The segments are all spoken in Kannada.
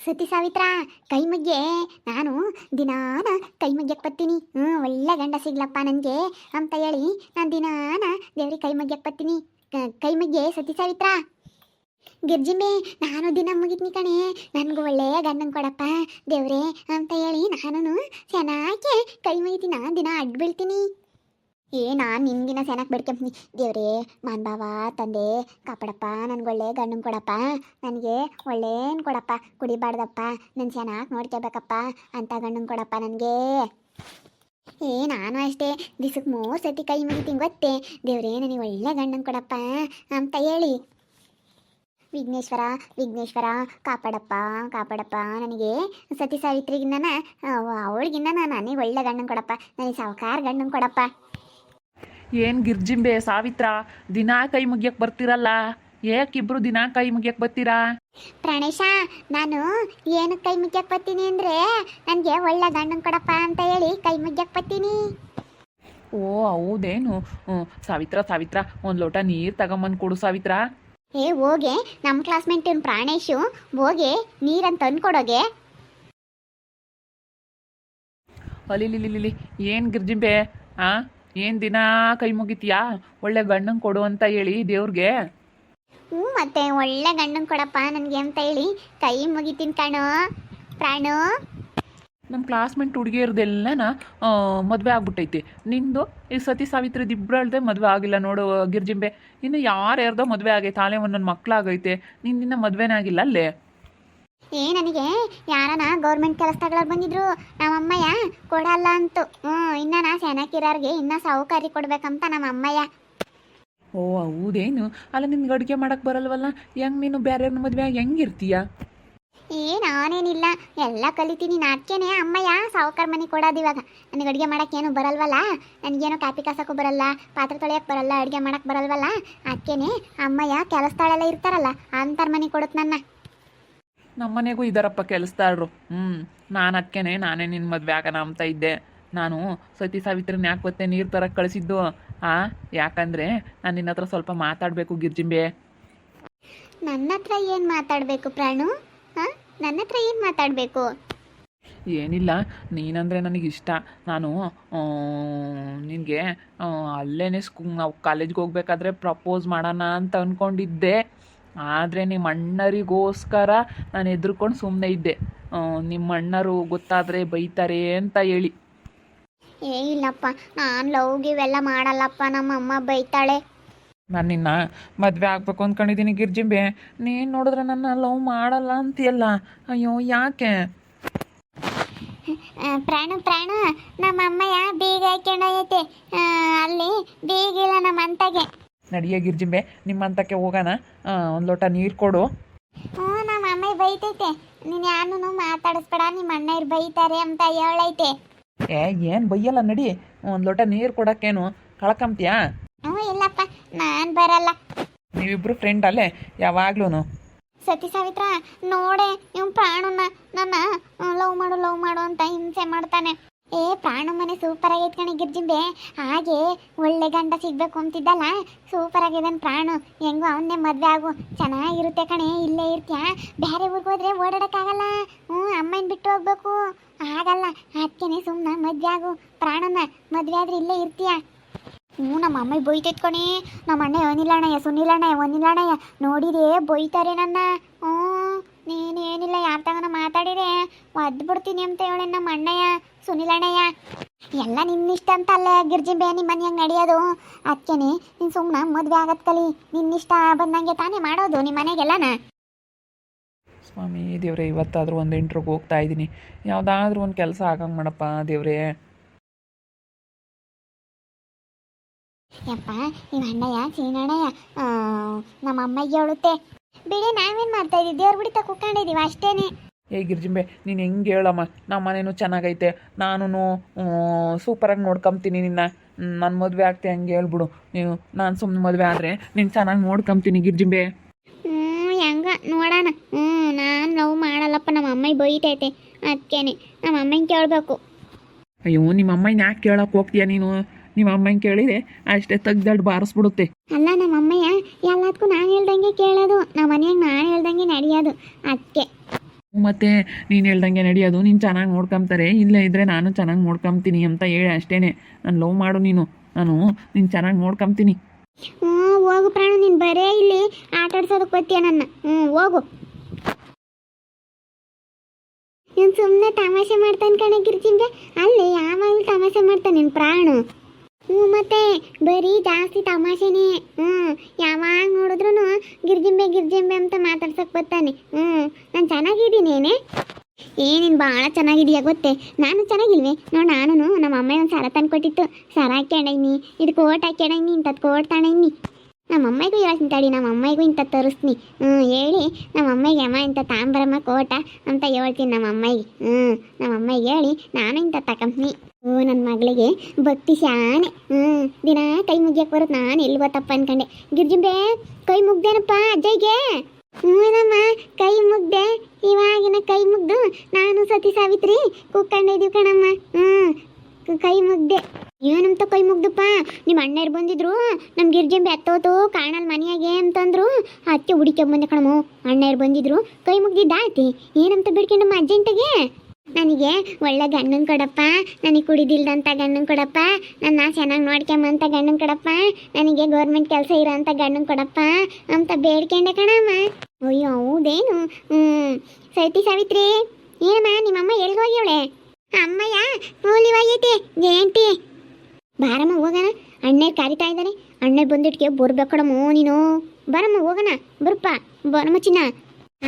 ಸತಿ ಸಾವಿತ್ರ ಕೈ ಮುಗ್ಗೆ ನಾನು ದಿನಾನ ಕೈ ಮುಗ್ಯಕ್ಕೆ ಬರ್ತೀನಿ. ಒಳ್ಳೆ ಗಂಡ ಸಿಗ್ಲಪ್ಪ ನನಗೆ ಅಂತ ಹೇಳಿ ನಾನು ದಿನಾನ ದೇವ್ರಿಗೆ ಕೈ ಮುಗ್ಯಕ್ಕೆ ಬರ್ತೀನಿ. ಕೈ ಮುಗ್ಗೆ ಸತಿ ಸಾವಿತ್ರ. ಗಿರ್ಜಿಂಬೆ ನಾನು ದಿನ ಮುಗಿದ್ನಿ ಕಣೆ, ನನಗೂ ಒಳ್ಳೆ ಗಂಡನ್ ಕೊಡಪ್ಪ ದೇವ್ರೆ ಅಂತ ಹೇಳಿ ನಾನು ಚೆನ್ನಾಗಿ ಕೈ ಮುಗಿತೀನಿ. ದಿನ ಅಡ್ಡು ಬೀಳ್ತೀನಿ. ನಾನು ನಿನ್ನ ದಿನ ಚೆನ್ನಾಗಿ ಬೇಡ್ಕೊಂತೀನಿ. ದೇವ್ರೇ ಮಾನ್ ಬಾವ ತಂದೆ ಕಾಪಾಡಪ್ಪ, ನನಗೊಳ್ಳೆ ಗಂಡನ್ ಕೊಡಪ್ಪ, ನನಗೆ ಒಳ್ಳೇನು ಕೊಡಪ್ಪ, ಕುಡಿಬಾರ್ದಪ್ಪ, ನನ್ನ ಚೆನ್ನಾಗಿ ನೋಡ್ಕೋಬೇಕಪ್ಪ ಅಂತ ಗಂಡನ್ ಕೊಡಪ್ಪ ನನಗೆ. ನಾನು ಅಷ್ಟೇ ದಿಸಕ್ಕೆ 3 ಸತಿ ಕೈ ಮುಗಿತೀನಿ ಗೊತ್ತೇ. ದೇವ್ರೇ ನನಗೆ ಒಳ್ಳೆ ಗಂಡನ್ ಕೊಡಪ್ಪ ಅಂತ ಹೇಳಿ. ವಿಘ್ನೇಶ್ವರ ವಿಘ್ನೇಶ್ವರ ಕಾಪಾಡಪ್ಪ ಕಾಪಾಡಪ್ಪ, ನನಗೆ ಸತಿ ಸಾವಿತ್ರಿಗಿನ್ನ ಅವಳಿಗಿನ್ನ ನನಗೆ ಒಳ್ಳೆ ಗಂಡನ್ ಕೊಡಪ್ಪ, ನನಗೆ ಸಾವುಕಾರ ಗಂಡನ್ ಕೊಡಪ್ಪ. ಏನು ಗಿರ್ಜಿಂಬೆ ಸಾವಿತ್ರ ದಿನಾ ಕೈ ಮುಗಿಯಕ್ಕೆ ಬರ್ತಿರಲ್ಲ, ಏಕಿಬ್ರು ದಿನಾ ಕೈ ಮುಗಿಯಕ್ಕೆ ಬರ್ತೀರಾ? ಪ್ರಾಣೇಶ, ನಾನು ಏನಕ್ಕೆ ಕೈ ಮುಗ್ಯಕ್ಕೆ ಬರ್ತೀನಿ ಅಂದರೆ ನನಗೆ ಒಳ್ಳೆ ಗಂಡನ್ ಕೊಡಪ್ಪ ಅಂತ ಹೇಳಿ ಕೈ ಮುಗ್ಯಕ್ಕೆ ಬರ್ತೀನಿ. ಓ ಹೌದೇನು? ಸಾವಿತ್ರ ಸಾವಿತ್ರ ಒಂದು ಲೋಟ ನೀರು ತಗೊಂಬಂದು ಕೊಡು ಸಾವಿತ್ರ. ಹೋಗೆ ನಮ್ಮ ಕ್ಲಾಸ್ಮೇಟ್ ಪ್ರಾಣೇಶು, ಹೋಗಿ ನೀರಂತ ತಂದ್ಕೊಡೋಗೆ. ಅಲಿಲಿಲಿಲಿ ಏನು ಗಿರ್ಜಿಂಬೆ, ಏನು ದಿನ ಕೈ ಮುಗಿತೀಯಾ ಒಳ್ಳೆ ಗಂಡಂಗೆ ಕೊಡು ಅಂತ ಹೇಳಿ ದೇವ್ರಿಗೆ? ಮತ್ತೆ ಒಳ್ಳೆ ಗಂಡನ್ ಕೊಡಪ್ಪ ನನಗೆ ಅಂತ ಹೇಳಿ ಕೈ ಮುಗಿತೀನಿ ಕಣೋ ಪ್ರಾಣು. ನಮ್ಮ ಕ್ಲಾಸ್ಮೇಟ್ ಹುಡುಗಿಯರ್ದೆಲ್ಲನ ಮದುವೆ ಆಗ್ಬಿಟ್ಟೈತಿ. ನಿಂದು ಈ ಸತಿ ಸಾವಿತ್ರದ ಇಬ್ಬರಳ್ದೆ ಮದುವೆ ಆಗಿಲ್ಲ ನೋಡು ಗಿರ್ಜಿಂಬೆ. ಇನ್ನು ಯಾರ್ಯಾರ್ದೋ ಮದುವೆ ಆಗೈತೆ, ಆಲೇ ಒಂದೊಂದು ಮಕ್ಕಳಾಗೈತೆ, ನಿನ್ನ ಮದುವೆನೇ ಆಗಿಲ್ಲ ಅಲ್ಲೇ. ನನಗೆ ಯಾರನ ಗೌರ್ಮೆಂಟ್ ಕೆಲಸದವ್ರು ಬಂದಿದ್ರು, ನಮ್ಮಮ್ಮಯ್ಯ ಕೊಡಲ್ಲ ಅಂತು. ಇನ್ನ ನಾ ಸೆನಕಿರೋರ್ಗೆ ಇನ್ನ ಸೌಕರ್ಯ ಕೊಡ್ಬೇಕಂತ ನಮ್ಮಮ್ಮಯ್ಯ. ಓ ಹೌದೇನು? ಅಲ್ಲ ನಿನ್ಗೆ ಅಡುಗೆ ಮಾಡಕ್ಕೆ ಬರಲ್ವಲ್ಲ, ಹೆಂಗೆ ನೀನು ಬೇರೆಯವ್ರನ್ನ ಮದುವೆ ಹೆಂಗಿರ್ತೀಯ? ನಾನೇನಿಲ್ಲ, ಎಲ್ಲ ಕಲಿತೀನಿ. ನಾಟ್ಕೇನೆ ಅಮ್ಮಯ್ಯ ಸಾವುಕಾರ ಮನೆ ಕೊಡೋದು. ಇವಾಗ ನನಗೆ ಅಡುಗೆ ಮಾಡೋಕ್ಕೇನು ಬರಲ್ವಲ್ಲ, ನನಗೇನು ಕಾಪಿ ಕಾಸಕ್ಕೂ ಬರಲ್ಲ, ಪಾತ್ರೆ ತೊಳೆಯೋಕ್ಕೆ ಬರಲ್ಲ, ಅಡುಗೆ ಮಾಡೋಕ್ಕೆ ಬರಲ್ವಲ್ಲ. ಅದಕ್ಕೇನೆ ಅಮ್ಮಯ್ಯ ಕೆಲಸದಾಳೆಲ್ಲ ಇರ್ತಾರಲ್ಲ ಅಂತರ ಮನೆ ಕೊಡುತ್ತೆ ನನ್ನ. ನಮ್ಮ ಮನೆಗೂ ಇದ್ದಾರಪ್ಪ ಕೆಲಸದಾರರು. ನಾನು ಅದಕ್ಕೇನೆ ನಾನೇ ನಿನ್ನ ಮದುವೆ ಆಗೋಣ ಅಂತ ಇದ್ದೆ. ನಾನು ಸತಿ ಸಾವಿತ್ರನ ಯಾಕೆ ಗೊತ್ತೇ ನೀರು ತರಕ್ಕೆ ಕಳಿಸಿದ್ದು? ಯಾಕಂದರೆ ನಾನು ನಿನ್ನ ಹತ್ರ ಸ್ವಲ್ಪ ಮಾತಾಡಬೇಕು ಗಿರ್ಜಿಂಬೆ. ನನ್ನ ಹತ್ರ ಏನು ಮಾತಾಡಬೇಕು ಪ್ರಾಣು? ನನ್ನ ಹತ್ರ ಏನು ಮಾತಾಡಬೇಕು? ಏನಿಲ್ಲ, ನೀನಂದರೆ ನನಗಿಷ್ಟ. ನಾನು ನಿನಗೆ ಅಲ್ಲೇ ನಾವು ಕಾಲೇಜ್ಗೆ ಹೋಗ್ಬೇಕಾದ್ರೆ ಪ್ರಪೋಸ್ ಮಾಡೋಣ ಅಂತ ಅಂದ್ಕೊಂಡಿದ್ದೆ. ಆದರೆ ನಿಮ್ಮ ಅಣ್ಣರಿಗೋಸ್ಕರ ನಾನು ಹೆದ್ರುಕೊಂಡು ಸುಮ್ಮನೆ ಇದ್ದೆ. ನಿಮ್ಮ ಅಣ್ಣರು ಗೊತ್ತಾದರೆ ಬೈತಾರೆ ಅಂತ ಹೇಳಿ. ಇಲ್ಲಪ್ಪ, ನಾನು ಲವ್ ಇವೆಲ್ಲ ಮಾಡಲ್ಲಪ್ಪ, ನಮ್ಮಮ್ಮ ಬೈತಾಳೆ. ನಾನು ನಿನ್ನ ಮದುವೆ ಆಗಬೇಕು ಅಂದ್ಕೊಂಡಿದ್ದೀನಿ ಗಿರ್ಜಿಂಬೆ. ನೀನು ನೋಡಿದ್ರೆ ನನ್ನ ಲವ್ ಮಾಡಲ್ಲ ಅಂತೀಯಲ್ಲ, ಅಯ್ಯೋ ಯಾಕೆ? ಪ್ರಾಣು ಪ್ರಾಣು, ನಮ್ಮ ಅಮ್ಮಯ್ಯ ಬೀಗ ಹಾಕೊಂಡೈತೆ, ಅಲ್ಲಿ ಬೀಗಿಲ್ಲ ನಮ್ಮ ಅಂತಾಗೆ. ನಡಿಯ ಗಿರ್ಜಿಂಬೆ, ನಿಮ್ಮಂತಕ್ಕೆ ಹೋಗೋಣ. ಒಂದು ಲೋಟ ನೀರು ಕೊಡು. ನಮ್ಮ ಅಮ್ಮ ಬೈತೈತೆ, ನೀನು ಯಾರನ್ನೂ ಮಾತಾಡಿಸ್ಬೇಡ, ನಿಮ್ಮ ಅಣ್ಣ ಇವ್ರು ಬೈತಾರೆ ಅಂತ ಹೇಳೈತೆ. ಏನು ಬೈಯಲ್ಲ, ನಡಿ. ಒಂದು ಲೋಟ ನೀರು ಕೊಡೋಕ್ಕೇನು ಕಳ್ಕೊಂತೀಯಾ? ಇಲ್ಲಪ್ಪ, ನಾನು ಬರಲ್ಲ. ನೀವಿಬ್ರು ಫ್ರೆಂಡ್ ಅಲ್ಲೇ ಯಾವಾಗ್ಲೂ? ಸತಿ ಸಾವಿತ್ರ ನೋಡೆ, ಇವ್ ಪ್ರಾಣುನ ನನ್ನ ಲವ್ ಮಾಡು ಅಂತ ಹಿಂಸೆ ಮಾಡ್ತಾನೆ. ಪ್ರಾಣು ಮನೆ ಸೂಪರ್ ಆಗೈತೆ ಕಣೆ ಗಿರ್ಜಿಂಬೆ. ಹಾಗೆ ಒಳ್ಳೆ ಗಂಡ ಸಿಗ್ಬೇಕು ಅಂತಿದ್ದಲ್ಲ, ಸೂಪರ್ ಆಗಿದ್ದಾನೆ ಪ್ರಾಣು. ಹೆಂಗೋ ಅವನ್ನೇ ಮದುವೆ ಆಗು, ಚೆನ್ನಾಗಿರುತ್ತೆ ಕಣೆ. ಇಲ್ಲೇ ಇರ್ತೀಯ, ಬೇರೆ ಊರಿಗೆ ಹೋದ್ರೆ ಓಡಾಡೋಕ್ಕಾಗಲ್ಲ. ಅಮ್ಮನ ಬಿಟ್ಟು ಹೋಗ್ಬೇಕು, ಆಗಲ್ಲ. ಅದಕ್ಕೇನೆ ಸುಮ್ಮನೆ ಮದುವೆ ಆಗು ಪ್ರಾಣುನ. ಮದುವೆ ಆದ್ರೆ ಇಲ್ಲೇ ಇರ್ತೀಯ. ನಮ್ಮ ಅಮ್ಮ ಬೈತೈತ್ ಕಣೆ. ನಮ್ಮ ಅಣ್ಣ ಏನಿಲ್ಲಣ್ಣಯ್ಯ, ಸುನಿಲ್ಲಣ್ಣಯ್ಯ, ಒಂದಿಲ್ಲಣ್ಣಯ್ಯ, ನೋಡಿರೇ ಬೈತಾರೆ ನನ್ನ. ನೀನೇನಿಲ್ಲ, ಯಾರ ತಗನ ಮಾತಾಡಿರೆ ಒದ್ದು ಬಿಡ್ತೀನಿ ಅಂತ ಹೇಳಿ ನಮ್ಮ ಅಣ್ಣಯ್ಯ ಸುನಿಲಣ್ಣಯ್ಯ. ಎಲ್ಲ ನಿನ್ನಿಷ್ಟ ಅಂತ ಅಲ್ಲೇ ಗಿರ್ಜಿಂಬೆ, ನಿಮ್ಮ ಮನೆ ಹಂಗೆ ನಡೆಯೋದು. ಅದಕ್ಕೇನೆ ನೀನು ಸುಮ್ಮನೆ ಮದುವೆ ಆಗತ್ ಕಲಿ. ನಿನ್ನಿಷ್ಟ ಬಂದಂಗೆ ತಾನೇ ಮಾಡೋದು ನಿಮ್ಮ ಮನೆಗೆಲ್ಲನ. ಸ್ವಾಮಿ ದೇವ್ರೆ, ಇವತ್ತಾದರೂ ಒಂದು ಇಂಟ್ರಿಗೆ ಹೋಗ್ತಾ ಇದ್ದೀನಿ. ಯಾವುದಾದ್ರೂ ಒಂದು ಕೆಲಸ ಆಗಂಗೆ ಮಾಡಪ್ಪ ದೇವ್ರೆ. ಯಪ್ಪ, ನಿಮ್ಮ ಅಣ್ಣಯ್ಯ ಸೀನಣ್ಣಯ್ಯ ನಮ್ಮ ಅಮ್ಮಗೆ ಹೇಳುತ್ತೆ. ಬಿಡಿ, ನಾವೇನು ಮಾಡ್ತಾ ಇದ್ದೀವಿ, ದೇವ್ರ ಬಿಡಿ ತಕ್ಕೊಂಡಿದ್ದೀವಿ ಅಷ್ಟೇನೆ. ಗಿರ್ಜಿಂಬೆ, ನೀನು ಹೆಂಗೆ ಹೇಳಮ್ಮ? ನಮ್ಮ ಮನೇನು ಚೆನ್ನಾಗೈತೆ, ನಾನು ಸೂಪರಾಗಿ ನೋಡ್ಕೊಂತೀನಿ ನಿನ್ನ. ನನ್ನ ಮದುವೆ ಆಗ್ತೆ ಹಂಗೆ ಹೇಳ್ಬಿಡು ನೀನು. ನಾನು ಸುಮ್ಮನೆ ಮದುವೆ ಆದರೆ ನೀನು ಚೆನ್ನಾಗಿ ನೋಡ್ಕೊಂತೀನಿ ಗಿರ್ಜಿಂಬೆ. ಹೆಂಗ ನೋಡೋಣ. ನಾನು ಲವ್ ಮಾಡಲ್ಲಪ್ಪ, ನಮ್ಮ ಅಮ್ಮಗೆ ಬೈತೈತೆ. ಅದಕ್ಕೇನೆ ನಮ್ಮ ಅಮ್ಮನ ಕೇಳಬೇಕು. ಅಯ್ಯೋ, ನಿಮ್ಮ ಅಮ್ಮನ ಯಾಕೆ ಕೇಳಕ್ಕೆ ಹೋಗ್ತೀಯ ನೀನು? ನಿಮ್ಮ ಅಮ್ಮನ ಕೇಳಿದೆ ಅಷ್ಟೇ, ತೆಗ್ದಲ್ಡು ಬಾರಿಸ್ಬಿಡುತ್ತೆ. ಅಲ್ಲ, ನಮ್ಮ ಅಮ್ಮಯ್ಯ ಎಲ್ಲದಕ್ಕೂ ನಾನು ಹೇಳ್ದಂಗೆ ಕೇಳೋದು, ನಮ್ಮ ಮನೆಯಾಗ ನಾನು ಹೇಳ್ದಂಗೆ ನಡೆಯೋದು. ಅದಕ್ಕೆ ಮತ್ತೆ ನೀನು ಹೇಳ್ದಂಗೆ ನಡೆಯೋದು, ನೀನು ಚೆನ್ನಾಗಿ ನೋಡ್ಕೊಂತಾರೆ, ಇಲ್ಲೇ ಇದ್ದರೆ ನಾನು ಚೆನ್ನಾಗಿ ನೋಡ್ಕೊಂತೀನಿ ಅಂತ ಹೇಳಿ ಅಷ್ಟೇ. ನಾನು ಲವ್ ಮಾಡು ನೀನು, ನಾನು ನೀನು ಚೆನ್ನಾಗಿ ನೋಡ್ಕೊಂತೀನಿ. ಹ್ಞೂ ಹೋಗು ಪ್ರಾಣು, ನೀನು ಬರೇ ಇಲ್ಲಿ ಆಟ ಆಡ್ಸೋದಕ್ಕೆ ಬರ್ತೀಯ ನನ್ನ. ಹೋಗು. ನೀನು ಸುಮ್ಮನೆ ತಮಾಷೆ ಮಾಡ್ತಾನೆ ಕಣೆ ಗಿರ್ಜಿಂಬೆ, ಅಲ್ಲಿ ಯಾವಾಗಲೂ ತಮಾಷೆ ಮಾಡ್ತಾನೆ ನಿನ್ನ ಪ್ರಾಣು. ಮತ್ತೆ ಬರೀ ಜಾಸ್ತಿ ತಮಾಷೆನೇ. ಯಾವಾಗ ನೋಡಿದ್ರು ಗಿರ್ಜಿಂಬೆ ಗಿರ್ಜಿಂಬೆ ಅಂತ ಮಾತಾಡ್ಸಕ್ ಬರ್ತಾನೆ. ನಾನು ಚೆನ್ನಾಗಿದ್ದೀನೇನೆ. ನೀನು ಭಾಳ ಚೆನ್ನಾಗಿದೀಯ ಗೊತ್ತೇ. ನಾನು ಚೆನ್ನಾಗಿಲ್ವೇ ನೋಡು. ನಾನು ನಮ್ಮ ಅಮ್ಮ ಒಂದು ಸರ ತಂದು ಕೊಟ್ಟಿತ್ತು, ಸರ ಹಾಕ್ಯಣಿ, ಇದು ಕೋಟ್ ಹಾಕ್ಯಣಿ, ಇಂಥದ್ದು ಕೋಟ್ ತಾಣಿ. ನಮ್ಮ ಅಮ್ಮಿಗೂ ಹೇಳ್ತೀನಿ ತಡಿ, ನಮ್ಮ ಅಮ್ಮಿಗೂ ಇಂಥ ತರಿಸ್ತೀನಿ. ಹೇಳಿ ನಮ್ಮ ಅಮ್ಮಗೆ ಅಮ್ಮ ಇಂಥ ತಾಂಬರಮ್ಮ ಕೋಟ ಅಂತ ಹೇಳ್ತೀನಿ ನಮ್ಮ ಅಮ್ಮಗೆ. ನಮ್ಮ ಅಮ್ಮಗೆ ಹೇಳಿ ನಾನು ಇಂಥ ತಕೊಂತೀನಿ. ನನ್ನ ಮಗಳಿಗೆ ಭಕ್ತಿ ಶಾನೆ. ದಿನ ಕೈ ಮುಗಿಯಕ್ಕೆ ಬರುತ್ತೆ. ನಾನು ಎಲ್ಲಿ ಗೊತ್ತಪ್ಪ ಅನ್ಕಂಡೆ. ಗಿರ್ಜಿಂಬೆ ಕೈ ಮುಗ್ದೇನಪ್ಪ ಅಜ್ಜಯ್ಗೆ. ನಮ್ಮ ಕೈ ಮುಗ್ದೆ, ಇವಾಗಿನ ಕೈ ಮುಗ್ದು ನಾನು ಸತಿ ಸಾವಿತ್ರಿ ಕೂತ್ಕೊಂಡಿದ್ದೀವಿ ಕಣಮ್ಮ. ಕೈ ಮುಗ್ದೆ. ಏನಂತ ಕೈ ಮುಗ್ದಪ್ಪ, ನಿಮ್ಮ ಅಣ್ಣರು ಬಂದಿದ್ರು, ನಮ್ಮ ಗಿರ್ಜಿಂಬೆ ಹತ್ತೋತು ಕಾಣಲ್ ಮನೆಯಾಗೆ ಅಂತಂದ್ರು. ಅತ್ತೆ ಹುಡಿಕೊಂಬಂದೆ ಕಣಮ್ಮ. ಅಣ್ಣರು ಬಂದಿದ್ರು, ಕೈ ಮುಗ್ದಿದ್ದಾಯ್ತಿ. ಏನಂತ ಬಿಡ್ಕೊಂಡಮ್ಮ ಅಜ್ಜಂಟಗೆ, ನನಗೆ ಒಳ್ಳೆ ಗಂಡನ ಕೊಡಪ್ಪ, ನನಗೆ ಕುಡಿದಿಲ್ದಂಥ ಗಂಡನ ಕೊಡಪ್ಪ, ನನ್ನ ಚೆನ್ನಾಗಿ ನೋಡ್ಕೊಂಬಂತ ಗಂಡನ ಕೊಡಪ್ಪ, ನನಗೆ ಗೌರ್ಮೆಂಟ್ ಕೆಲಸ ಇರೋ ಅಂಥ ಗಂಡನ ಕೊಡಪ್ಪ ಅಂತ ಬೇಡ್ಕೊಂಡೆ ಕಣಮ್ಮ. ಅಯ್ಯೋ ಹೌದೇನು. ಸೈತಿ ಸಾವಿತ್ರಿ, ಏನಮ್ಮ ನಿಮ್ಮಮ್ಮ ಎಲ್ಗೋಗ್ಯವಳೆ? ಅಮ್ಮಯ್ಯ ಹೋಲಿವಾಗೈತೆ ಜಯಂತಿ. ಬಾರಮ್ಮ ಹೋಗೋಣ, ಅಣ್ಣರು ಕರಿತಾ ಇದ್ದಾನೆ. ಅಣ್ಣ ಬಂದಿಟ್ಕೆ ಬರ್ಬೇಕಡಮ್ಮ ನೀನು. ಬರಮ್ಮ ಹೋಗೋಣ, ಬರಪ್ಪ ಬರಮ್ಮ ಚಿನ್ನ.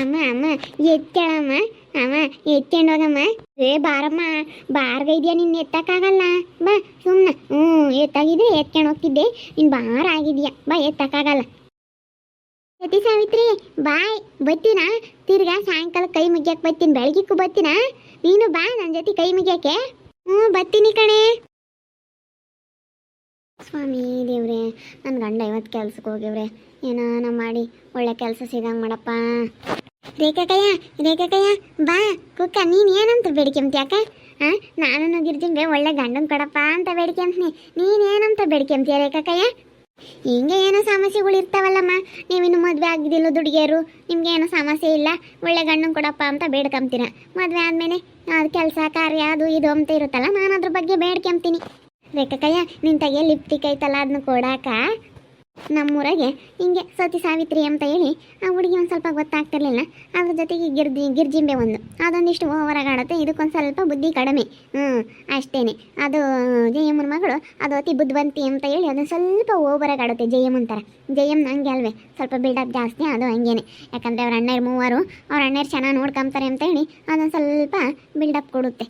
ಅಮ್ಮ ಅಮ್ಮ ಎತ್ತೇಳಮ್ಮ, ಅಮ್ಮ ಎತ್ಕೊಂಡು ಹೋಗಮ್ಮ. ಬಾರಮ್ಮ, ಬಾರ್ಗ ಇದೆಯಾ ನಿನ್ನ ಎತ್ತಕ್ಕಾಗಲ್ಲ. ಬಾ ಸುಮ್ಮನೆ. ಎತ್ತಾಗಿದ್ರೆ ಎತ್ಕೊಂಡು ಹೋಗ್ತಿದ್ದೆ, ನೀನು ಬಾರ ಆಗಿದೆಯಾ, ಬಾ ಎತ್ತಕ್ಕಾಗಲ್ಲ. ಸತಿ ಸಾವಿತ್ರಿ ಬಾಯ್, ಬತ್ತೀನಾ? ತಿರ್ಗಾ ಸಾಯಂಕಾಲ ಕೈ ಮುಗಿಯಕ್ಕೆ ಬರ್ತೀನಿ, ಬೆಳಗಿಕ್ಕೂ ಬರ್ತೀನಾ? ನೀನು ಬಾ ನನ್ನ ಜೊತೆ ಕೈ ಮುಗಿಯಕ್ಕೆ. ಬರ್ತೀನಿ ಕಣೆ. ಸ್ವಾಮಿ ದೇವ್ರೆ, ನನ್ನ ಗಂಡ ಇವತ್ತು ಕೆಲ್ಸಕ್ಕೆ ಹೋಗಿವ್ರೆ. ಏನಾನ ಮಾಡಿ ಒಳ್ಳೆ ಕೆಲಸ ಸಿಗಂಗೆ ಮಾಡಪ್ಪ. ರೇಖಾಕಯ್ಯ ಬಾ ಕುಕ್ಕ. ನೀನು ಏನಂತ ಬೇಡಿಕೆಂಬ್ತಿಯಾಕ? ನಾನು ಗಿರ್ಜಿಂಬೆ ಒಳ್ಳೆ ಗಂಡನ ಕೊಡಪ್ಪ ಅಂತ ಬೇಡಿಕೆಂಬ್ತೀನಿ. ನೀನೇನಂತ ಬೇಡಿಕೆಂಬ್ತೀಯ ರೇಖಾಕಯ್ಯ? ಹಿಂಗೆ ಏನೋ ಸಮಸ್ಯೆಗಳು ಇರ್ತಾವಲ್ಲಮ್ಮ. ನೀವಿನ್ನು ಮದುವೆ ಆಗಿದ್ದಿಲ್ಲ ದುಡಿಗೆರು, ನಿಮ್ಗೆ ಏನೋ ಸಮಸ್ಯೆ ಇಲ್ಲ, ಒಳ್ಳೆ ಗಂಡನ ಕೊಡಪ್ಪ ಅಂತ ಬೇಡ್ಕೊಂತೀರ. ಮದುವೆ ಆದಮೇಲೆ ಅದು ಕೆಲಸ ಕಾರ್ಯ ಅದು ಇದು ಅಂತ ಇರುತ್ತಲ್ಲ, ನಾನು ಅದ್ರ ಬಗ್ಗೆ ಬೇಡ್ಕೊಂತೀನಿ. ರೇಖಾಕಯ್ಯ ನಿನ್ನ ತೆಗೆ ಲಿಪ್ಟಿಕ್ ಐತಲ್ಲ, ಅದನ್ನ ಕೊಡಾಕ ನಮ್ಮೂರಾಗೆ ಹಿಂಗೆ ಸತಿ ಸಾವಿತ್ರಿ ಅಂತ ಹೇಳಿ ಆ ಹುಡುಗಿ ಒಂದು ಸ್ವಲ್ಪ ಗೊತ್ತಾಗ್ತಿರ್ಲಿಲ್ಲ. ಅದ್ರ ಜೊತೆಗೆ ಗಿರ್ಜಿಂಬೆ ಒಂದು ಅದೊಂದಿಷ್ಟು ಓವರಾಗಾಡುತ್ತೆ, ಇದಕ್ಕೊಂದು ಸ್ವಲ್ಪ ಬುದ್ಧಿ ಕಡಿಮೆ. ಅಷ್ಟೇನೆ. ಅದು ಜಯಮ್ಮನ ಮಗಳು ಅದು ಅತಿ ಬುದ್ಧಿವಂತಿ ಅಂತ ಹೇಳಿ ಅದನ್ನು ಸ್ವಲ್ಪ ಓವರಾಗಾಡುತ್ತೆ ಜಯಮ್ಮನ ಥರ. ಜಯಮ್ಮ ಹಂಗೆ ಅಲ್ವೇ, ಸ್ವಲ್ಪ ಬಿಲ್ಡಪ್ ಜಾಸ್ತಿ, ಅದು ಹಂಗೇನೆ. ಯಾಕಂದರೆ ಅವ್ರ ಅಣ್ಣರು ಮೂವರು, ಅವ್ರ ಅಣ್ಣರು ಚೆನ್ನಾಗಿ ನೋಡ್ಕೊಂತಾರೆ ಅಂತ ಹೇಳಿ ಅದೊಂದು ಸ್ವಲ್ಪ ಬಿಲ್ಡಪ್ ಕೊಡುತ್ತೆ.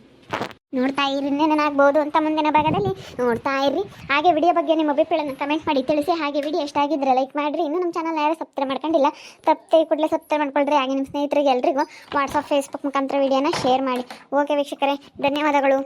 ನೋಡ್ತಾ ಇರಿ, ಇನ್ನೇನಾಗ್ಬೋದು ಅಂತ ಮುಂದಿನ ಭಾಗದಲ್ಲಿ ನೋಡ್ತಾ ಇರ್ರಿ. ಹಾಗೆ ವಿಡಿಯೋ ಬಗ್ಗೆ ನಿಮ್ಮ ಅಭಿಪ್ರಾಯನ ಕಮೆಂಟ್ ಮಾಡಿ ತಿಳಿಸಿ. ಹಾಗೆ ವಿಡಿಯೋ ಎಷ್ಟಾಗಿದ್ರೆ ಲೈಕ್ ಮಾಡಿರಿ. ಇನ್ನು ನಮ್ಮ ಚಾನಲ್ ಯಾರು ಸಬ್ಸ್ಕ್ರೈಬ್ ಮಾಡ್ಕೊಂಡಿಲ್ಲ, ತಪ್ಪೇ ಕೂಡಲೇ ಸಬ್ಸ್ಕ್ರೈಬ್ ಮಾಡ್ಕೊಳ್ರಿ. ಹಾಗೆ ನಿಮ್ಮ ಸ್ನೇಹಿತರಿಗೆ ಎಲ್ರಿಗೂ ವಾಟ್ಸಪ್ ಫೇಸ್ಬುಕ್ ಮುಖಾಂತರ ವಿಡಿಯೋನ ಶೇರ್ ಮಾಡಿ. ಓಕೆ ವೀಕ್ಷಕರೇ, ಧನ್ಯವಾದಗಳು.